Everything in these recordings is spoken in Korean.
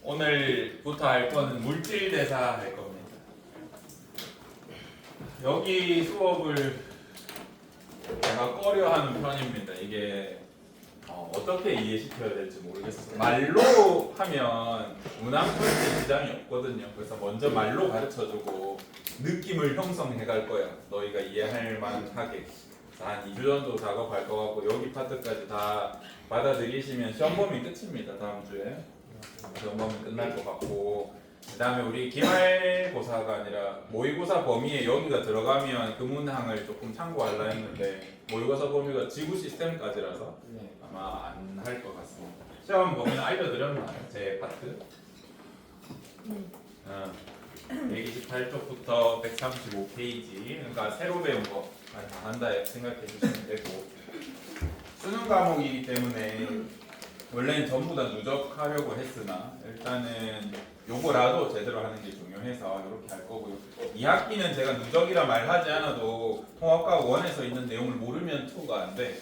오늘부터 할 거는 물질대사 할 겁니다. 여기 수업을 제가 꺼려하는 편입니다. 이게 어떻게 이해시켜야 될지 모르겠어요. 말로 하면 문항설계 지장이 없거든요. 그래서 먼저 말로 가르쳐주고 느낌을 형성해 갈 거야. 너희가 이해할 만하게. 한 2주 정도 작업할 거 같고 여기 파트까지 다 받아들이시면 시험 범위 끝입니다. 다음 주에 시험 범위 끝날 것 같고, 그 다음에 우리 기말고사가 아니라 모의고사 범위에 여기가 들어가면 그 문항을 조금 참고하려 했는데 모의고사 범위가 지구 시스템까지라서 아마 안 할 것 같습니다. 시험 범위는 알려드렸나요? 제 파트? 128쪽부터 135페이지, 그러니까 새로 배운 거 다 한다 생각해 주시면 되고, 수능 과목이기 때문에 원래는 전부 다 누적하려고 했으나 일단은 요거라도 제대로 하는 게 중요해서 이렇게 할 거고요. 2학기는 제가 누적이라 말하지 않아도 통합과학 1에서 있는 내용을 모르면 2가 안 돼.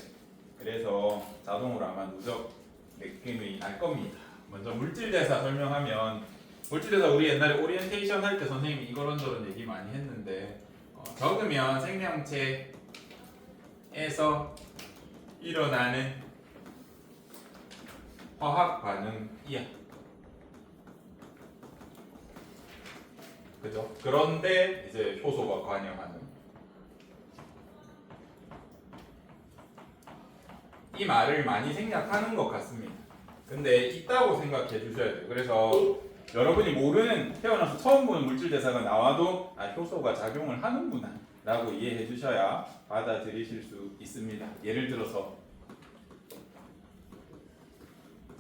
그래서 자동으로 아마 누적 느낌이 날 겁니다. 먼저 물질대사 설명하면, 물질대사 우리 옛날에 오리엔테이션 할 때 선생님이 이런저런 얘기 많이 했는데, 적으면 생명체에서 일어나는 화학 반응이야. 그죠? 그런데 이제 효소가 관여하는, 이 말을 많이 생략하는 것 같습니다. 근데 있다고 생각해 주셔야 돼요. 그래서 여러분이 모르는, 태어나서 처음 보는 물질대사가 나와도 효소가 작용을 하는구나 라고 이해해 주셔야 받아들이실 수 있습니다. 예를 들어서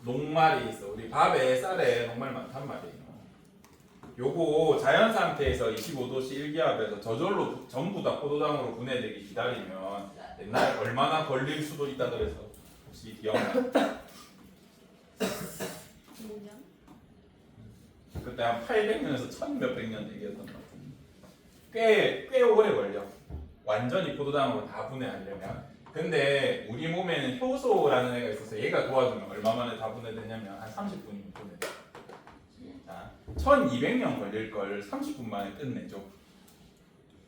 녹말이 있어. 우리 밥에 쌀에 녹말 많단 말이에요. 요거 자연 상태에서 25도씨 일기압에서 저절로 전부 다 포도당으로 분해되기 기다리면 옛날에 얼마나 걸릴 수도 있다 그래서 혹시 기억나? 그때 한 800년에서 1000몇백 년 얘기했던 것 같은데 꽤 오래 걸려. 완전히 포도당으로 다 분해하려면. 근데 우리 몸에는 효소라는 애가 있어서 얘가 도와주면 얼마 만에 다 분해되냐면 한 30분이면 분해돼. 자, 1200년 걸릴 걸 30분 만에 끝내죠.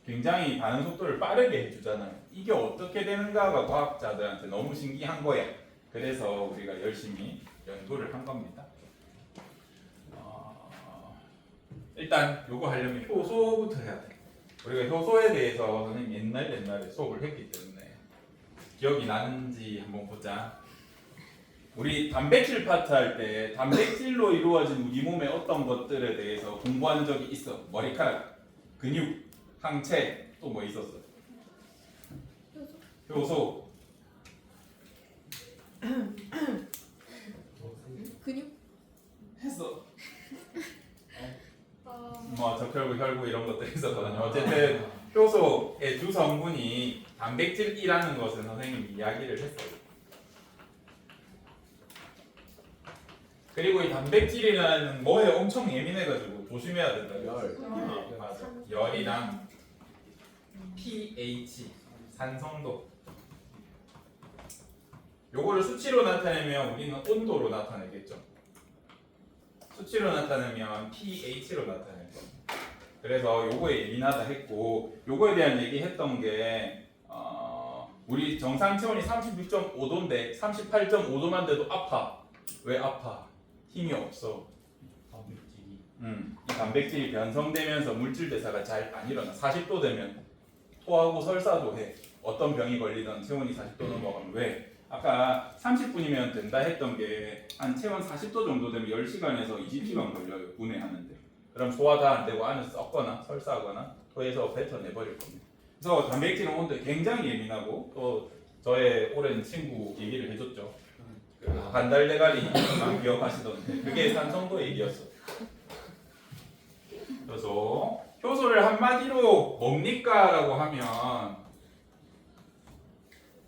굉장히 반응 속도를 빠르게 해주잖아요. 이게 어떻게 되는가가 과학자들한테 너무 신기한 거야. 그래서 우리가 열심히 연구를 한 겁니다. 일단 요거 하려면 효소부터 해야 돼. 우리가 효소에 대해서 선생님 옛날에 수업을 했기 때문에 기억이 나는지 한번 보자. 우리 단백질 파트 할 때 단백질로 이루어진 우리 몸의 어떤 것들에 대해서 공부한 적이 있어. 머리카락, 근육, 항체, 또 뭐 있었어? 효소. 근육? 했어. 뭐 적혈구, 혈구 이런 것들이 있었거든요. 어쨌든 효소의 주 성분이 단백질이라는 것을 선생님이 이야기를 했어요. 그리고 이 단백질이라는 뭐에 엄청 예민해가지고 조심해야 된다. 맞아. 열이랑 pH, 산성도. 요거를 수치로 나타내면 우리는 온도로 나타내겠죠. 수치로 나타내면 pH로 나타낼 겁니다. 그래서 요거에 예민하다 했고, 요거에 대한 얘기 했던 게 우리 정상 체온이 36.5도인데 38.5도만 돼도 아파. 왜 아파? 힘이 없어. 이 단백질이 변성되면서 물질 대사가 잘 안 일어나. 40도 되면 토하고 설사도 해. 어떤 병이 걸리든 체온이 40도 넘어가면. 왜? 아까 30분이면 된다 했던 게 한 체온 40도 정도 되면 10시간에서 20시간 걸려요. 분해하는데. 그럼 소화 다 안 되고 안에 썩거나 설사하거나 토해서 뱉어내버릴 겁니다. 그래서 단백질은 온도에 굉장히 예민하고, 또 저의 오랜 친구 얘기를 해줬죠. 그 반달대가리만 기억하시던데 그게 산성도 얘기였어. 그래서 효소를 한마디로 뭡니까? 라고 하면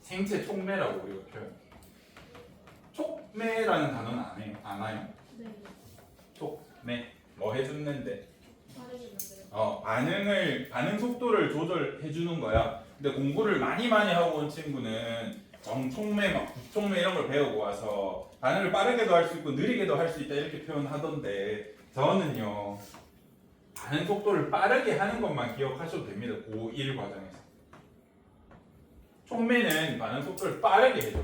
생체 촉매라고 우리가 표현해요. 촉매라는 단어는 안 와요? 네. 촉매. 뭐 해주는데? 빠르게 만들어. 반응 속도를 조절해 주는 거야. 근데 공부를 많이 하고 온 친구는 정촉매 막 부촉매 이런 걸 배우고 와서 반응을 빠르게도 할 수 있고 느리게도 할 수 있다 이렇게 표현하던데 저는요 반응 속도를 빠르게 하는 것만 기억하셔도 됩니다. 고1 과정에서 촉매는 반응 속도를 빠르게 해줘.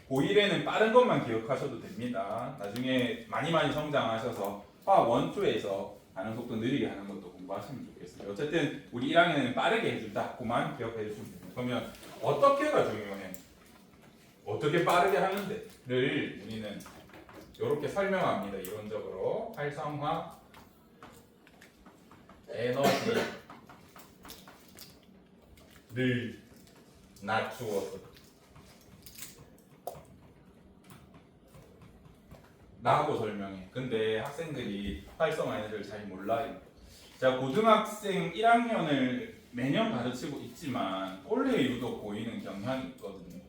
고1에는 빠른 것만 기억하셔도 됩니다. 나중에 많이 성장하셔서 화학 1, 2에서 반응 속도 느리게 하는 것도 공부하시면 좋겠어요. 어쨌든 우리 1학년에는 빠르게 해준다. 그만 기억해 주시면 됩니다. 그러면 어떻게가 중요해? 어떻게 빠르게 하는데를 우리는 이렇게 설명합니다. 이론적으로 활성화 에너지를 낮추어서 나하고 설명해. 근데 학생들이 활성화 에너지를 잘 몰라요. 제가 고등학생 1학년을 매년 가르치고 있지만 꼴레 유도 보이는 경향이 있거든요.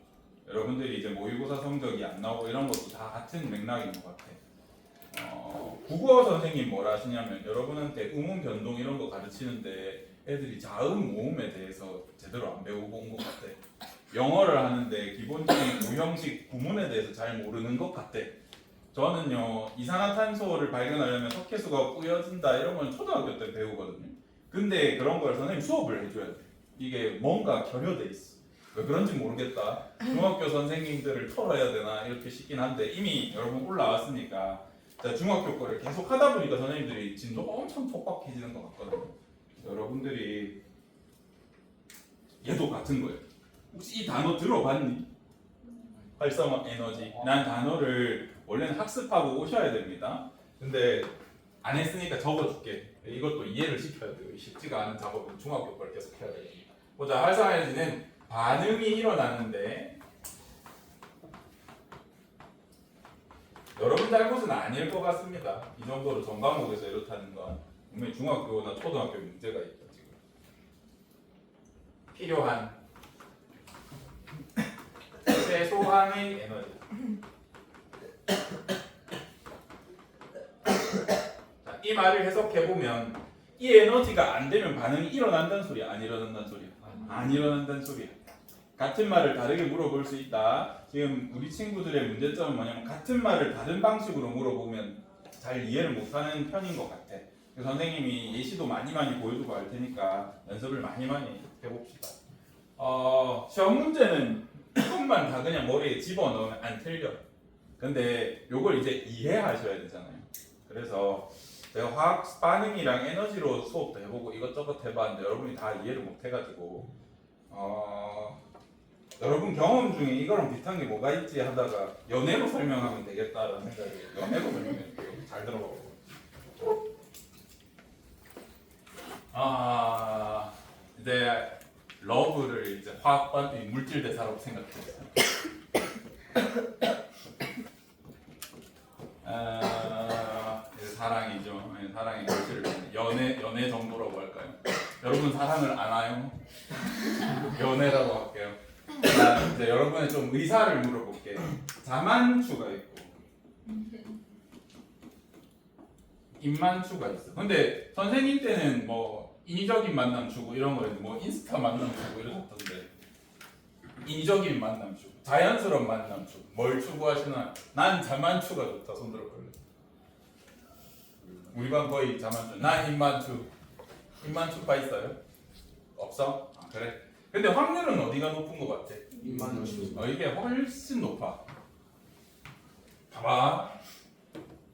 여러분들이 이제 모의고사 성적이 안 나오고 이런 것도 다 같은 맥락인 것 같아. 국어 선생님 뭐라 하시냐면 여러분한테 음운 변동 이런 거 가르치는데 애들이 자음 모음에 대해서 제대로 안 배우고 온 것 같아. 영어를 하는데 기본적인 구형식 구문에 대해서 잘 모르는 것 같아. 저는요 이산화탄소를 발견하려면 석회수가 뿌여진다 이런 건 초등학교 때 배우거든요. 근데 그런 걸 선생님 수업을 해줘야 돼. 이게 뭔가 결여돼 있어. 왜 그런지 모르겠다. 중학교 선생님들을 털어야 되나 이렇게 싶긴 한데 이미 여러분 올라왔으니까 자, 중학교 거를 계속 하다 보니까 선생님들이 진도가 엄청 촉박해지는 것 같거든요. 여러분들이 얘도 같은 거예요. 혹시 이 단어 들어봤니? 활성화 에너지. 난 단어를 원래는 학습하고 오셔야 됩니다. 근데 안 했으니까 적어줄게. 이것도 이해를 시켜야 돼요. 쉽지가 않은 작업은 중학교 걸 계속 해야 됩니다. 보자, 활성화 에너지는 반응이 일어나는데 여러분 잘못은 아닐 것 같습니다. 이 정도로 전 과목에서 이렇다는 건 분명히 중학교나 초등학교 문제가 있다 지금. 필요한 최소한의 에너지. 자, 이 말을 해석해 보면 이 에너지가 안 되면 반응이 일어난다는 소리야, 안 일어난다는 소리야? 안 일어난다는 소리야. 같은 말을 다르게 물어볼 수 있다. 지금 우리 친구들의 문제점은 뭐냐면 같은 말을 다른 방식으로 물어보면 잘 이해를 못하는 편인 것 같아. 그래서 선생님이 예시도 많이 보여주고 할 테니까 연습을 많이 해봅시다. 시험 문제는 조금만 다 그냥 머리에 집어넣으면 안 틀려. 근데 요걸 이제 이해하셔야 되잖아요. 그래서 제가 화학 반응이랑 에너지로 수업도 해보고 이것저것 해봤는데 여러분이 다 이해를 못해가지고 여러분 경험 중에 이거랑 비슷한 게 뭐가 있지 하다가 연애로 설명하면 되겠다라는 생각이 연애로 설명할게요. 잘 들어보고. 이제 러브를 이제 화학 물질 대사라고 생각했어요. 사랑이죠. 사랑의 결실을 연애 정도라고 할까요? 여러분 사랑을 아나요? 연애라고 할게요. 자, 이제 여러분의 좀 의사를 물어볼게요. 자만추가 있고 입만추가 있어. 근데 선생님 때는 뭐 인위적인 만남 추구 이런 거였는데 뭐 인스타 만남 추구 이러셨던데 인위적인 만남 추구, 자연스러운 만남 추구 뭘 추구하시나? 난 자만추가 좋다. 손 들어볼래? 우리 반 거의 자만추. 난 입만추. 입만추가 있어요? 없어? 아, 그래. 근데 확률은 어디가 높은 것 같아? 입만추. 이게 훨씬 높아. 봐봐.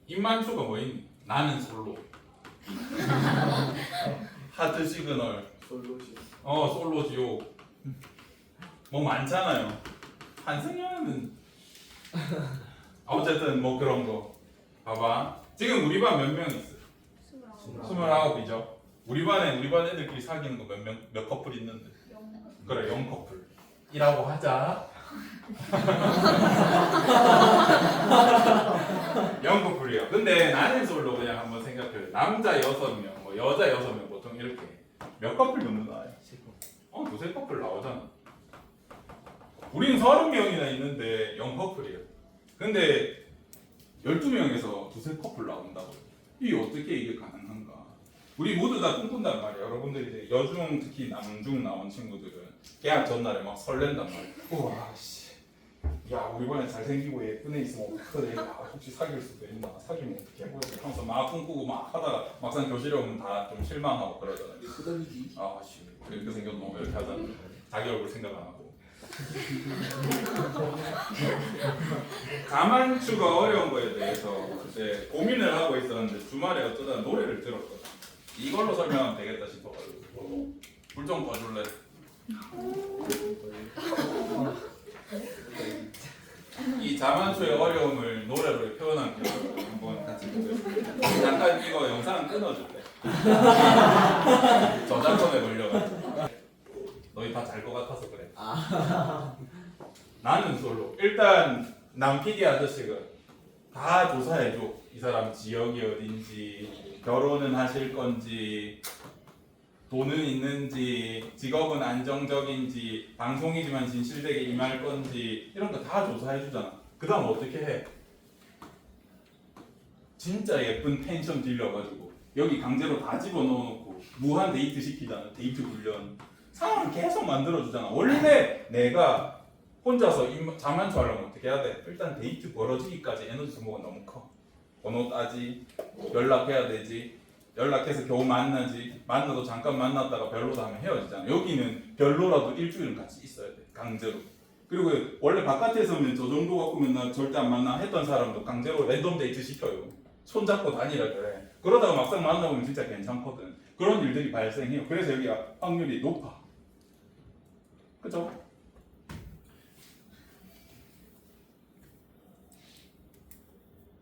입만추가 뭐 있니? 나는 솔로. 하트 시그널. 솔로지. 솔로지요. 뭐 많잖아요. 한승연은 어쨌든 뭐 그런 거. 봐봐. 지금 우리 반 몇 명 있어? 29이죠. 우리 반 애들끼리 사귀는 거 몇 커플 있는데? 그래, 0커플이라고 하자. 0커플이야. 근데 나는 솔로 그냥 한번 생각해. 남자 6명, 뭐 여자 6명 보통 이렇게 몇 커플 정도 나와요? 두세 커플 나오잖아. 우린 30명이나 있는데 0커플이에요. 근데 12명에서 두세 커플 나온다고요. 이게 어떻게 이게 가능한가? 우리 모두 다 꿈꾼단 말이야. 여러분들이 이제 여중 특히 남중 나온 친구들은 계약 전날에 막 설렌단 말이야. 우와 씨, 야 우리 반에 잘생기고 예쁜 애 있으면 어떡하래. 혹시 사귈 수도 있나? 사귀면 어떻게 해보지? 하면서 막 꿈꾸고 막 하다가 막상 교실에 오면 다 좀 실망하고 그러잖아. 그다음이지. 아 씨, 이렇게 생겼노 이렇게 하잖아. 자기 얼굴 생각 안 하고. 자만추가 어려운 거에 대해서 그때 고민을 하고 있었는데 주말에 어쩌다 노래를 들었거든. 이걸로 설명하면 되겠다 싶어가지고 불 좀 꺼줄래? 이 자만추의 어려움을 노래로 표현한 경우를 한번 같이 보겠습니다. 잠깐 이거 영상 끊어줄래? 저작권에 걸려가지고 너희 다 잘 것 같아서 그래. 나는 솔로. 일단 남 PD 아저씨가 다 조사해줘. 이 사람 지역이 어딘지, 결혼은 하실 건지, 돈은 있는지, 직업은 안정적인지, 방송이지만 진실되게 임할 건지 이런 거 다 조사해주잖아. 그 다음 어떻게 해? 진짜 예쁜 펜션 빌려가지고 여기 강제로 다 집어넣어놓고 무한 데이트 시키잖아. 데이트 훈련. 상황을 계속 만들어주잖아. 원래 내가 혼자서 자만추 하려면 어떻게 해야 돼? 일단 데이트 벌어지기까지 에너지 소모가 너무 커. 번호 따지, 연락해야 되지, 연락해서 겨우 만나지, 만나도 잠깐 만났다가 별로다 하면 헤어지잖아. 여기는 별로라도 일주일은 같이 있어야 돼. 강제로. 그리고 원래 바깥에서는 저 정도 갖고면 나 절대 안 만나 했던 사람도 강제로 랜덤 데이트 시켜요. 손잡고 다니라 그래. 그러다가 막상 만나보면 진짜 괜찮거든. 그런 일들이 발생해요. 그래서 여기가 확률이 높아. 그죠?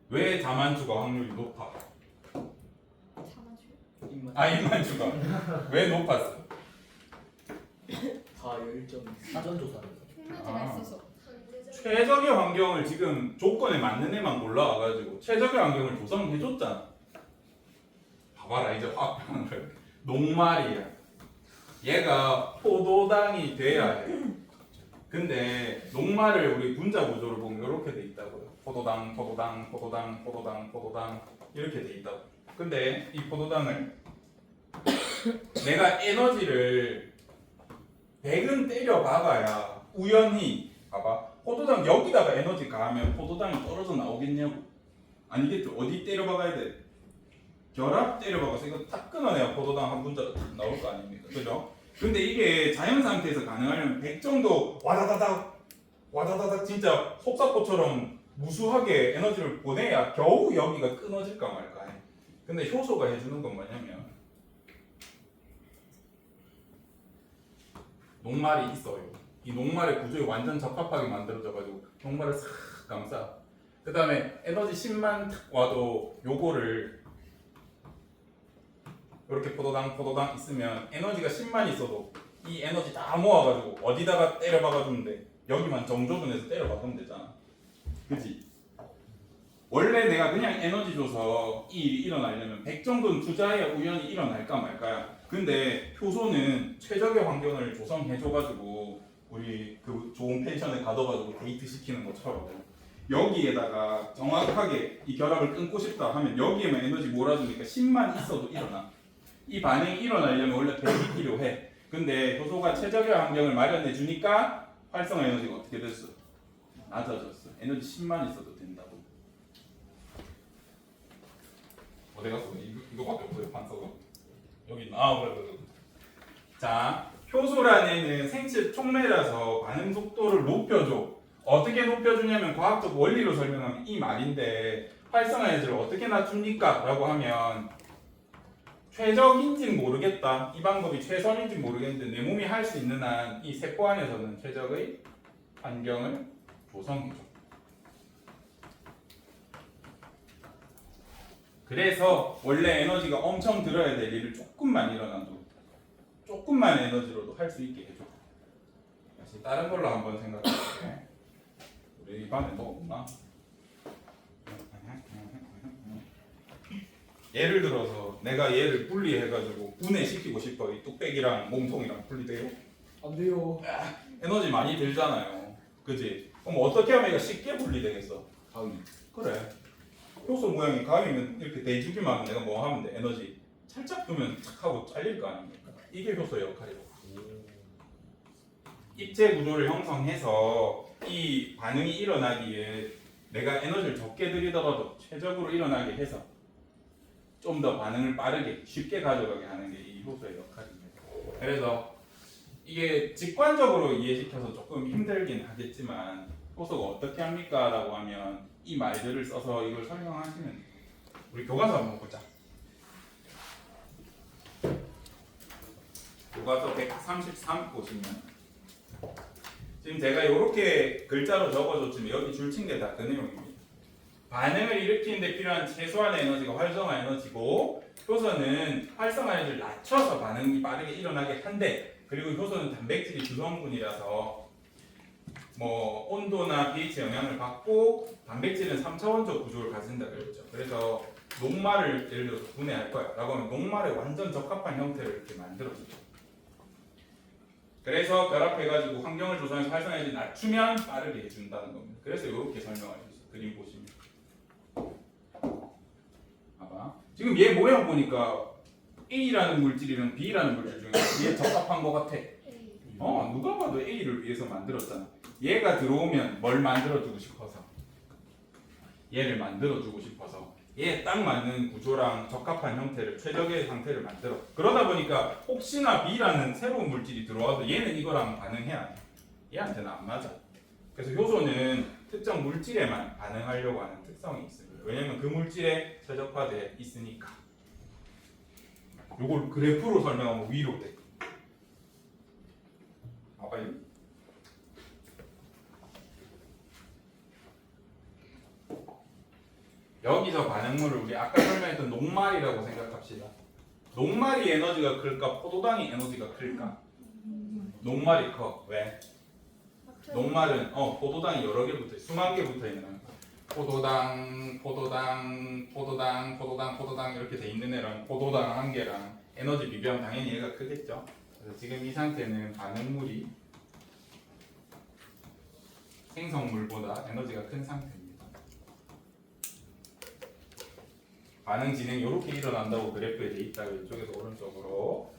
왜 자만추가 확률이 높아? 자만추? 입만추가 왜 높았어? 다 열정 사전 조사를. 흉내가 있어서. 최적의 환경을 지금 조건에 맞는 애만 골라와가지고 최적의 환경을 조성해줬잖아. 봐봐라 이제 화합하는 거야. 녹말이야. 얘가 포도당이 돼야 해. 근데 녹말을 우리 분자 구조를 보면 이렇게 돼 있다고요. 포도당, 포도당, 포도당, 포도당, 포도당 이렇게 돼 있다고. 근데 이 포도당을 내가 에너지를 100은 때려 박아야 우연히 봐봐. 포도당 여기다가 에너지 가하면 포도당이 떨어져 나오겠냐고. 아니겠죠. 어디 때려 박아야 돼? 결합 때려 박아서 이거 탁 끊어내야 포도당 한 분자가 탁 나올 거 아닙니까? 그죠? 근데 이게 자연 상태에서 가능하려면 100 정도 와다다닥 진짜 속사포처럼 무수하게 에너지를 보내야 겨우 여기가 끊어질까 말까 해. 근데 효소가 해주는 건 뭐냐면 녹말이 있어요. 이 녹말의 구조에 완전 적합하게 만들어져가지고 녹말을 싹 감싸. 그 다음에 에너지 10만 탁 와도 요거를 이렇게 포도당 있으면 에너지가 10만 있어도 이 에너지 다 모아가지고 어디다가 때려 박아주면 돼. 여기만 정조준해서 때려 박으면 되잖아. 그치? 원래 내가 그냥 에너지 줘서 이 일이 일어나려면 100 정도는 투자해야 우연히 일어날까 말까야. 근데 효소는 최적의 환경을 조성해줘가지고 우리 그 좋은 펜션에 가둬가지고 데이트 시키는 것처럼 여기에다가 정확하게 이 결합을 끊고 싶다 하면 여기에만 에너지 몰아주니까 10만 있어도 일어나. 이 반응이 일어나려면 원래 100이 필요해. 근데 효소가 최적의 환경을 마련해 주니까 활성화 에너지가 어떻게 됐어? 낮아졌어. 에너지 10만 있어도 된다고. 어디 갔어? 이거밖에 없어요. 반석은. 여기 있나? 그래. 자, 효소란 애는 생체 촉매라서 반응 속도를 높여줘. 어떻게 높여주냐면 과학적 원리로 설명하면 이 말인데 활성화 에너지를 어떻게 낮춥니까? 라고 하면 최적인지는 모르겠다. 이 방법이 최선인지 모르겠는데 내 몸이 할 수 있는 한 이 세포 안에서는 최적의 환경을 조성해줘. 그래서 원래 에너지가 엄청 들어야 될 일을 조금만 일어나도 조금만 에너지로도 할 수 있게 해줘. 다시 다른 걸로 한번 생각해볼게. 우리 반에 뭐 없나? 예를 들어서 내가 얘를 분리해가지고 분해시키고 싶어. 이 뚝배기랑 몸통이랑 분리돼요? 안 돼요. 에너지 많이 들잖아요. 그지? 그럼 어떻게 하면 얘가 쉽게 분리되겠어? 가위. 그래. 효소 모양이 가위면 이렇게 대주기만 하면 내가 뭐 하면 돼? 에너지 살짝 두면 탁 하고 잘릴 거 아닙니까? 이게 효소의 역할이고 입체 구조를 형성해서 이 반응이 일어나기 위해 내가 에너지를 적게 들이더라도 최적으로 일어나게 해서 좀 더 반응을 빠르게 쉽게 가져가게 하는 게 이 효소의 역할입니다. 그래서 이게 직관적으로 이해시켜서 조금 힘들긴 하겠지만 효소가 어떻게 합니까? 라고 하면 이 말들을 써서 이걸 설명하시면 돼요. 우리 교과서 한번 보자. 교과서 133 보시면 지금 제가 이렇게 글자로 적어줬지만 여기 줄친 게 다 그 내용입니다. 반응을 일으키는 데 필요한 최소한의 에너지가 활성화 에너지고 효소는 활성화 에너지를 낮춰서 반응이 빠르게 일어나게 한대. 그리고 효소는 단백질이 주성분이라서 뭐 온도나 pH 영향을 받고 단백질은 3차원적 구조를 가진다 그랬죠. 그래서 녹말을 예를 들어서 분해할 거야 라고 하면 녹말에 완전 적합한 형태를 이렇게 만들어주죠. 그래서 결합해가지고 환경을 조성해서 활성화 에너지를 낮추면 빠르게 해준다는 겁니다. 그래서 이렇게 설명할 수 있어요. 그림 보시면 봐봐. 지금 얘 모양 보니까 A라는 물질이랑 B라는 물질 중에 얘 적합한 것 같아. 누가 봐도 A를 위해서 만들었잖아. 얘가 들어오면 뭘 만들어주고 싶어서 얘를 만들어주고 싶어서 얘에 딱 맞는 구조랑 적합한 형태를 최적의 상태를 만들어. 그러다 보니까 혹시나 B라는 새로운 물질이 들어와도 얘는 이거랑 반응해야 돼. 얘한테는 안 맞아. 그래서 효소는 특정 물질에만 반응하려고 하는 특성이 있습니다. 왜냐면 그 물질에 최적화되어 있으니까. 요걸 그래프로 설명하면 위로 돼. 봐봐요. 여기서 반응물을 우리 아까 설명했던 녹말이라고 생각합시다. 녹말이 에너지가 클까? 포도당이 에너지가 클까? 녹말이 커. 왜? 녹말은 포도당이 여러 개 붙어 있어. 수만 개 붙어 있는 거야. 포도당 이렇게 돼 있는 애랑 포도당 한 개랑 에너지 비교하면 당연히 얘가 크겠죠. 그래서 지금 이 상태는 반응물이 생성물보다 에너지가 큰 상태입니다. 반응 진행이 이렇게 일어난다고 그래프에 돼 있다고 이쪽에서 오른쪽으로.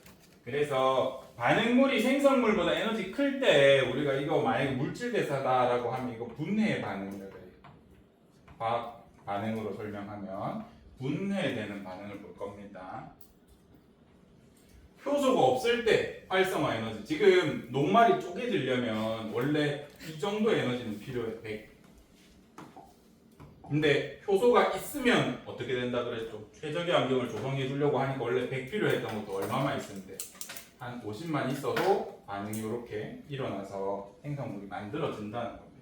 그래서 반응물이 생성물보다 에너지 클 때 우리가 이거 만약에 물질 대사다라고 하면 이거 분해 반응이라고 해요. 화학 반응으로 설명하면 분해되는 반응을 볼 겁니다. 효소가 없을 때 활성화 에너지. 지금 녹말이 쪼개지려면 원래 이 정도의 에너지는 필요해. 100. 근데 효소가 있으면 어떻게 된다 그랬죠? 최적의 환경을 조성해 주려고 하니까 원래 100 필요했던 것도 얼마만 있으면 돼? 한 50만 있어도 반응이 이렇게 일어나서 생성물이 만들어진다는 겁니다.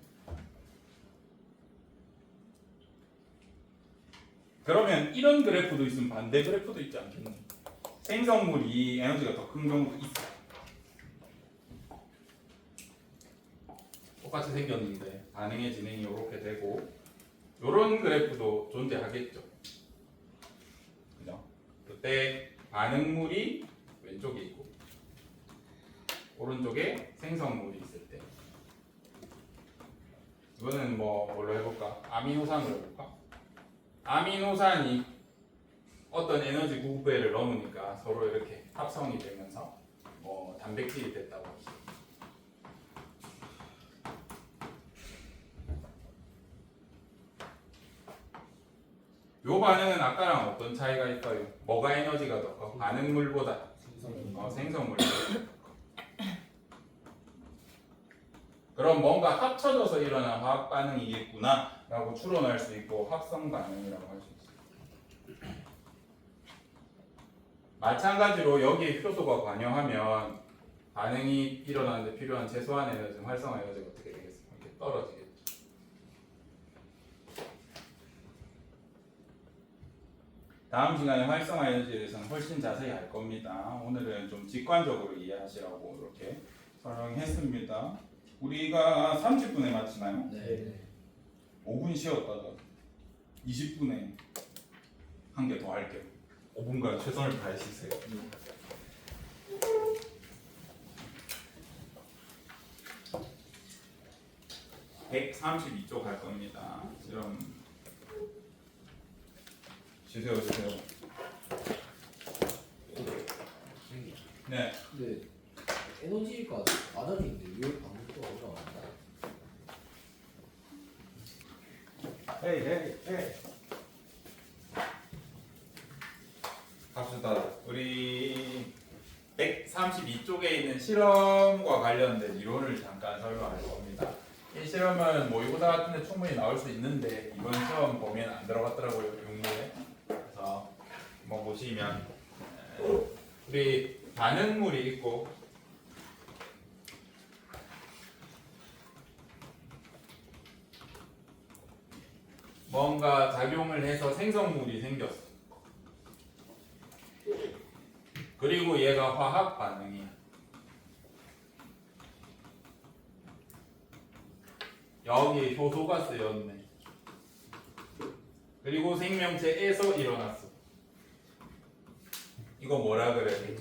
그러면 이런 그래프도 있으면 반대 그래프도 있지 않겠니? 생성물이 에너지가 더 큰 경우도 있어. 똑같이 생겼는데 반응의 진행이 이렇게 되고 이런 그래프도 존재하겠죠. 그죠? 그때 반응물이 왼쪽에 있고 오른쪽에 생성물이 있을 때 이거는 뭘로 해볼까? 아미노산으로 해볼까? 아미노산이 어떤 에너지 구배를 넘으니까 서로 이렇게 합성이 되면서 단백질이 됐다고 합시다. 요 반응은 아까랑 어떤 차이가 있어요? 뭐가 에너지가 더 커? 반응물보다 생성물보다. 그럼 뭔가 합쳐져서 일어난 화학 반응이겠구나 라고 추론할 수 있고 합성 반응이라고 할 수 있어요. 마찬가지로 여기에 효소가 관여하면 반응이 일어나는데 필요한 최소한 에너지, 활성화 에너지가 어떻게 되겠습니까? 이렇게 떨어지겠죠. 다음 시간에 활성화 에너지에 대해서는 훨씬 자세히 알 겁니다. 오늘은 좀 직관적으로 이해하시라고 이렇게 설명했습니다. 우리가 30분에 마치나요? 네. 5분 쉬었다가 20분에 한 개 더 할게요. 5분간 최선을 다해 주세요. 132쪽 할 겁니다. 그럼 쉬세요. 네. 근데 에너지가 아담인데 왜 방구가 올라왔나? 헤이. 갑시다. 우리 132쪽에 있는 실험과 관련된 이론을 잠깐 설명할 겁니다. 이 실험은 모의고사 같은 데 충분히 나올 수 있는데 이번 시험 보면 안 들어갔더라고요. 육문에. 그래서 한번 보시면 우리 반응물이 있고 뭔가 작용을 해서 생성물이 생겼어. 그리고 얘가 화학 반응이야. 여기에 효소가 쓰였네. 그리고 생명체에서 일어났어. 이거 뭐라 그래?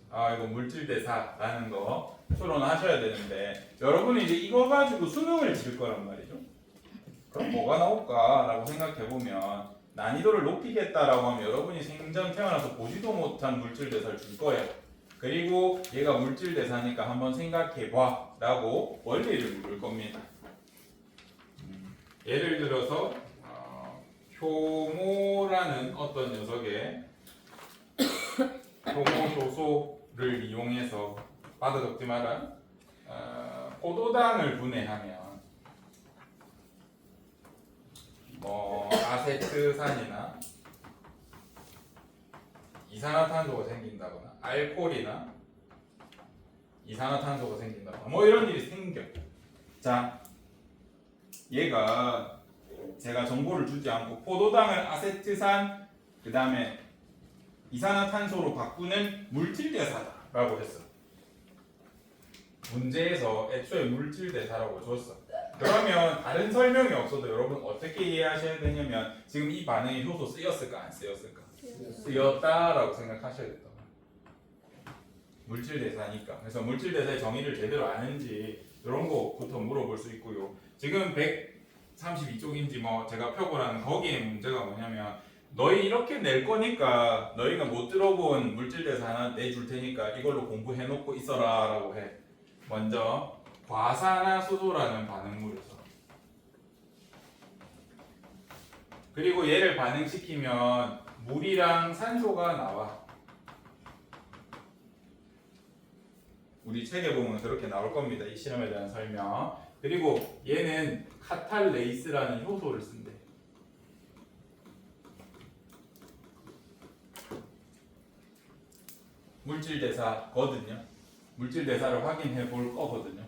이거 물질대사라는 거 추론하셔야 되는데 여러분이 이제 이거 가지고 수능을 칠 거란 말이죠. 그럼 뭐가 나올까라고 생각해 보면 난이도를 높이겠다라고 하면 여러분이 생전 태어나서 보지도 못한 물질대사를 줄 거예요. 그리고 얘가 물질대사니까 한번 생각해 봐라고 원리를 물을 겁니다. 예를 들어서 효모라는 어떤 녀석의 효모효소를 이용해서 받아 적지 마라. 포도당을 분해하면 아세트산이나 이산화탄소가 생긴다거나 알코올이나 이산화탄소가 생긴다거나 이런 일이 생겨. 자, 얘가 제가 정보를 주지 않고 포도당을 아세트산 그 다음에 이산화탄소로 바꾸는 물질대사다라고 했어. 문제에서 애초에 물질대사라고 줬어. 그러면 다른 설명이 없어도 여러분 어떻게 이해하셔야 되냐면 지금 이 반응에 효소 쓰였을까 안 쓰였을까? 쓰였다라고 생각하셔야 된다. 물질대사니까. 그래서 물질대사의 정의를 제대로 아는지 이런 거부터 물어볼 수 있고요. 지금 132쪽인지 제가 표고라는 거기에 문제가 뭐냐면 너희 이렇게 낼 거니까 너희가 못 들어본 물질대사 하나 내줄 테니까 이걸로 공부해놓고 있어라라고 해. 먼저 과산화수소라는 반응물을 써. 그리고 얘를 반응시키면 물이랑 산소가 나와. 우리 책에 보면 그렇게 나올 겁니다. 이 실험에 대한 설명. 그리고 얘는 카탈레이스라는 효소를 쓴대. 물질대사거든요. 물질대사를 확인해 볼 거거든요.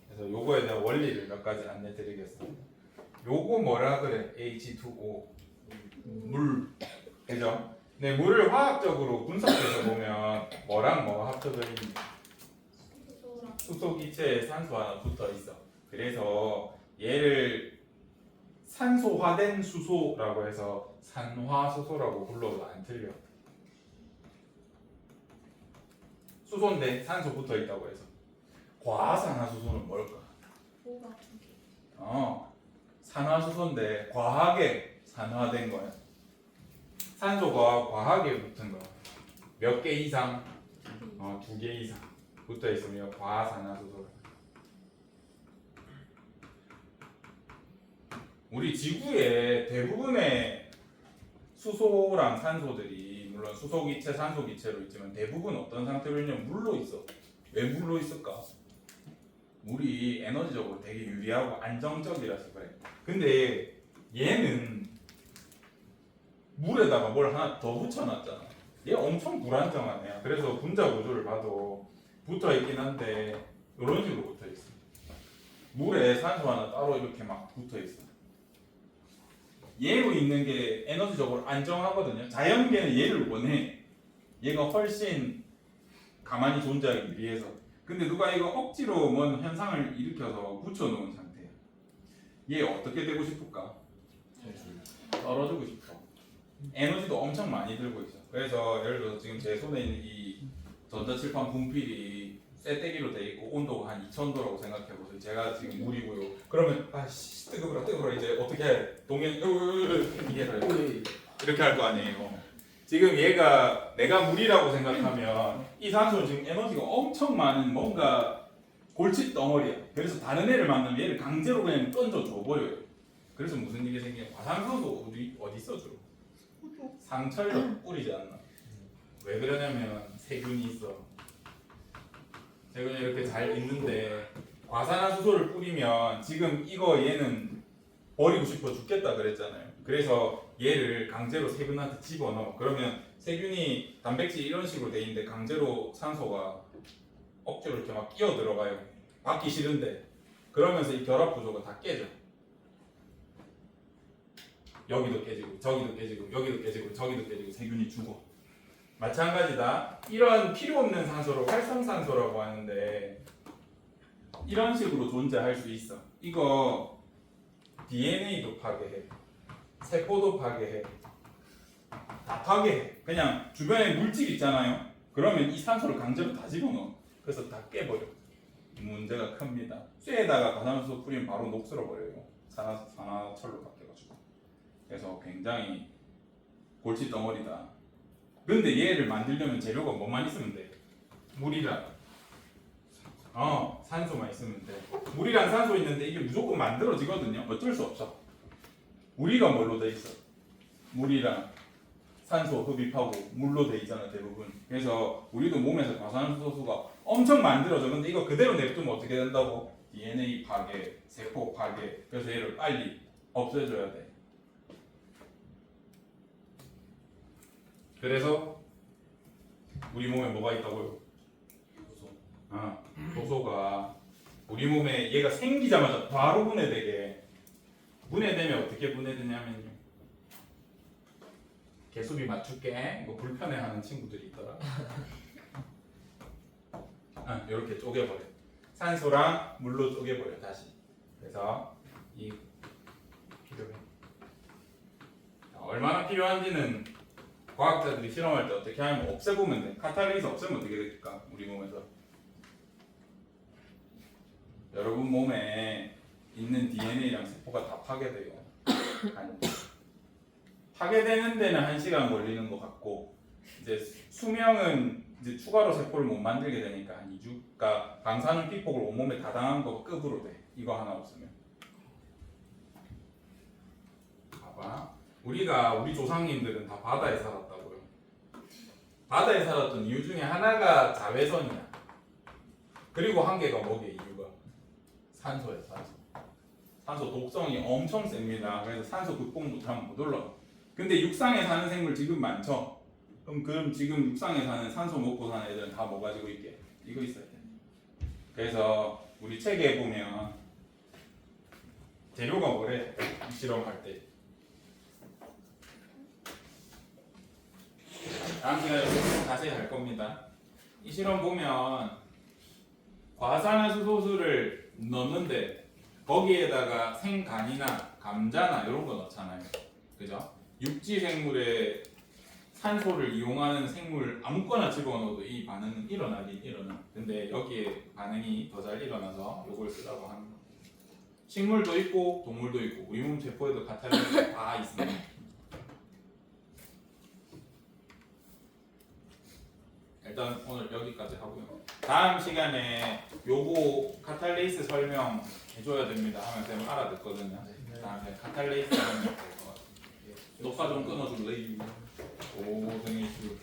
그래서 요거에 대한 원리를 몇 가지 안내 드리겠습니다. 요거 뭐라 그래? H2O 물 그죠? 네, 물을 화학적으로 분석해서 보면 뭐랑 뭐가 합쳐져 있니? 수소 기체에 산소 하나 붙어 있어. 그래서 얘를 산소화된 수소라고 해서 산화수소라고 불러도 안 틀려. 수소인데 산소 붙어 있다고 해서. 과산화수소는 뭘까? 오가 두 개. 산화수소인데 과하게 산화된 거야. 산소가 과하게 붙은 거야. 몇 개 이상? 2개 이상 붙어 있으면 과산화수소. 우리 지구의 대부분의 수소랑 산소들이 물론 수소기체, 산소기체로 있지만 대부분 어떤 상태로 있냐면 물로 있어. 왜 물로 있을까? 물이 에너지적으로 되게 유리하고 안정적이라서 그래. 근데 얘는 물에다가 뭘 하나 더 붙여놨잖아. 얘 엄청 불안정한 애야. 그래서 분자 구조를 봐도 붙어 있긴 한데 이런 식으로 붙어 있어. 물에 산소 하나 따로 이렇게 막 붙어 있어. 얘로 있는 게 에너지적으로 안정하거든요. 자연계는 얘를 원해. 얘가 훨씬 가만히 존재하기 위해서. 근데 누가 이거 억지로 뭔 현상을 일으켜서 붙여놓은 상태야. 얘 어떻게 되고 싶을까? 떨어지고 싶어. 에너지도 엄청 많이 들고 있어. 그래서 예를 들어서 지금 제 손에 있는 이 전자칠판 분필이 쇠떼기로 돼 있고 온도가 한 2000도라고 생각해보세요. 제가 지금 물이고요. 그러면 아씨 뜨거워라 이제 어떻게 해? 동행 이게 이렇게 할 거 아니에요. 지금 얘가 내가 물이라고 생각하면 이 산소는 지금 에너지가 엄청 많은 뭔가 골칫 덩어리야. 그래서 다른 애를 만나면 얘를 강제로 그냥 던져 줘버려요. 그래서 무슨 일이 생겨? 과산소도 어디 있어 주로? 상처에 뿌리지 않나? 왜 그러냐면 세균이 있어. 세균이 이렇게 잘 있는데 과산화수소를 뿌리면 지금 이거 얘는 버리고 싶어 죽겠다 그랬잖아요. 그래서 얘를 강제로 세균한테 집어넣어. 그러면 세균이 단백질 이런 식으로 돼 있는데 강제로 산소가 억지로 이렇게 막 끼어 들어가요. 받기 싫은데. 그러면서 이 결합 구조가 다 깨져. 여기도 깨지고 저기도 깨지고 여기도 깨지고 저기도 깨지고 세균이 죽어. 마찬가지다. 이런 필요 없는 산소를 활성산소라고 하는데 이런 식으로 존재할 수 있어. 이거 DNA도 파괴해. 세포도 파괴해. 다 파괴해. 그냥 주변에 물질 있잖아요. 그러면 이 산소를 강제로 다 집어넣어. 그래서 다 깨버려. 문제가 큽니다. 쇠에다가 과산화수소 뿌리면 바로 녹슬어 버려요. 산화철로 바뀌어가지고. 그래서 굉장히 골칫 덩어리다. 근데 얘를 만들려면 재료가 뭐만 있으면 돼? 물이랑 산소만 있으면 돼. 물이랑 산소 있는데 이게 무조건 만들어지거든요. 어쩔 수 없어. 우리가 뭘로 돼 있어? 물이랑 산소 흡입하고 물로 돼 있잖아 대부분. 그래서 우리도 몸에서 과산화수소가 엄청 만들어져. 근데 이거 그대로 냅두면 어떻게 된다고? DNA 파괴, 세포 파괴. 그래서 얘를 빨리 없애줘야 돼. 그래서 우리 몸에 뭐가 있다고요? 도소가 우리 몸에 얘가 생기자마자 바로 분해되게. 분해되면 어떻게 분해되냐면요. 개수비 맞출게. 이거 불편해하는 친구들이 있더라. 이렇게 쪼개버려. 산소랑 물로 쪼개버려 다시. 그래서 이 필요해. 얼마나 필요한지는 과학자들이 실험할 때 어떻게 하면 없애보면 돼. 카탈리스 없애면 어떻게 될까? 우리 몸에서. 여러분 몸에 있는 DNA랑 세포가 다 파괴돼요. 파괴되는 데는 1시간 걸리는 것 같고 이제 수명은 이제 추가로 세포를 못 만들게 되니까 한 2주. 그러니까 방사능 피폭을 온몸에 다 당한 거 급으로 돼. 이거 하나 없으면. 봐봐. 우리 조상님들은 다 바다에 살았다고요. 바다에 살았던 이유 중에 하나가 자외선이야. 그리고 한 개가 뭐게 이유가? 산소야, 산소. 산소 독성이 엄청 셉니다. 그래서 산소 극복 못하면 못 올라가. 근데 육상에 사는 생물 지금 많죠? 그럼 지금 육상에 사는 산소 먹고 사는 애들은 다 뭐 가지고 있게? 이거 있어야 돼. 그래서 우리 책에 보면 재료가 뭐래? 실험할 때. 다음 시간에 좀 자세히 할 겁니다. 이 실험 보면 과산화수소를 넣는데 거기에다가 생간이나 감자나 이런 거 넣잖아요. 그죠? 육지 생물에 산소를 이용하는 생물 아무거나 집어넣어도 이 반응은 일어나긴 일어나. 근데 여기에 반응이 더 잘 일어나서 이걸 쓰라고 하는 거. 식물도 있고 동물도 있고 우리 몸 세포에도 카탈리스가 다 있습니다. 일단 오늘 여기까지 하고요. 다음 시간에 요거 카탈레이스 설명 해줘야 됩니다 하면 쌤 알아듣거든요. 다음에 카탈레이스 하면 될 것 같아요. 녹화 좀 끊어줄래? 오, 생일 수.